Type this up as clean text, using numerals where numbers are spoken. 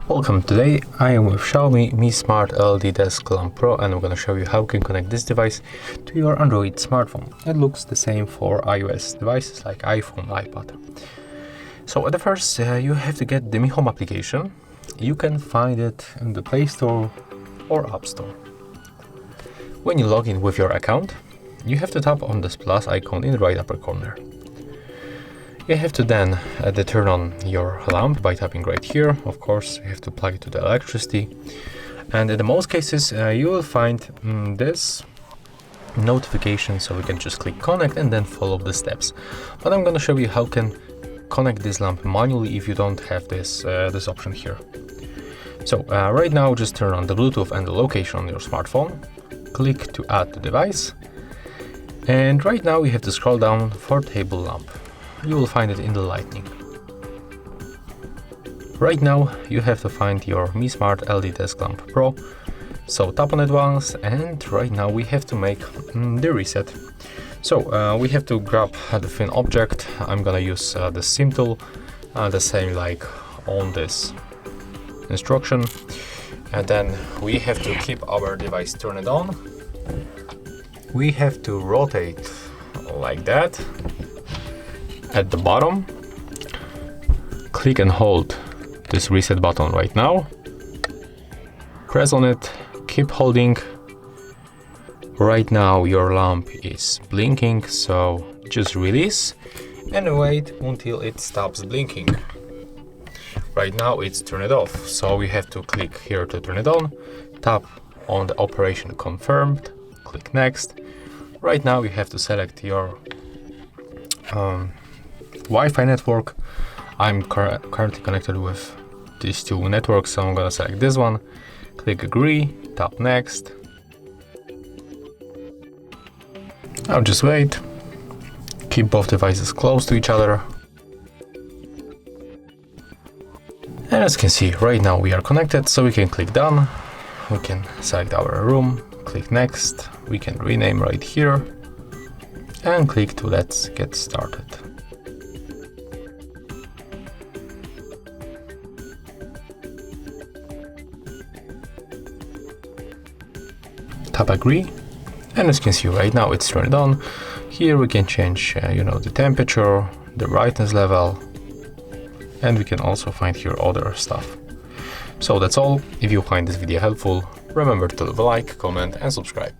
Welcome. Today I am with Xiaomi Mi Smart LED Desk Lamp Pro, and I'm going to show you how you can connect this device to your Android smartphone. It looks the same for iOS devices like iPhone, iPad. So at the first you have to get the Mi Home application. You can find it in the Play Store or App Store. When you log in with your account, you have to tap on this plus icon in the right upper corner. You have to then turn on your lamp by tapping right here. Of course, you have to plug it to the electricity. And in the most cases, you will find this notification, so we can just click connect and then follow the steps. But I'm going to show you how you can connect this lamp manually if you don't have this option here. So right now, just turn on the Bluetooth and the location on your smartphone. Click to add the device. And right now, you have to scroll down for table lamp. You will find it in the Lightning. Right now you have to find your Mi Smart LED Desk Lamp Pro. So tap on it once, and right now we have to make the reset. So we have to grab the thin object. I'm gonna use the SIM tool, the same like on this instruction. And then we have to keep our device turned on. We have to rotate like that. At the bottom, click and hold this reset button right now. Press on it, keep holding. Right now your lamp is blinking, so just release and wait until it stops blinking. Right now it's turned off, so we have to click here to turn it on. Tap on the operation confirmed, click next. Right now you have to select your Wi-Fi network. I'm currently connected with these two networks, so I'm gonna select this one, click agree, tap next. I'll just wait, keep both devices close to each other. And as you can see, right now we are connected, so we can click done, we can select our room, click next, we can rename right here, and click to let's get started. Tap agree, and as you can see right now it's turned on. Here we can change the temperature, the brightness level, and we can also find here other stuff. So that's all. If you find this video helpful, remember to leave a like, comment and subscribe.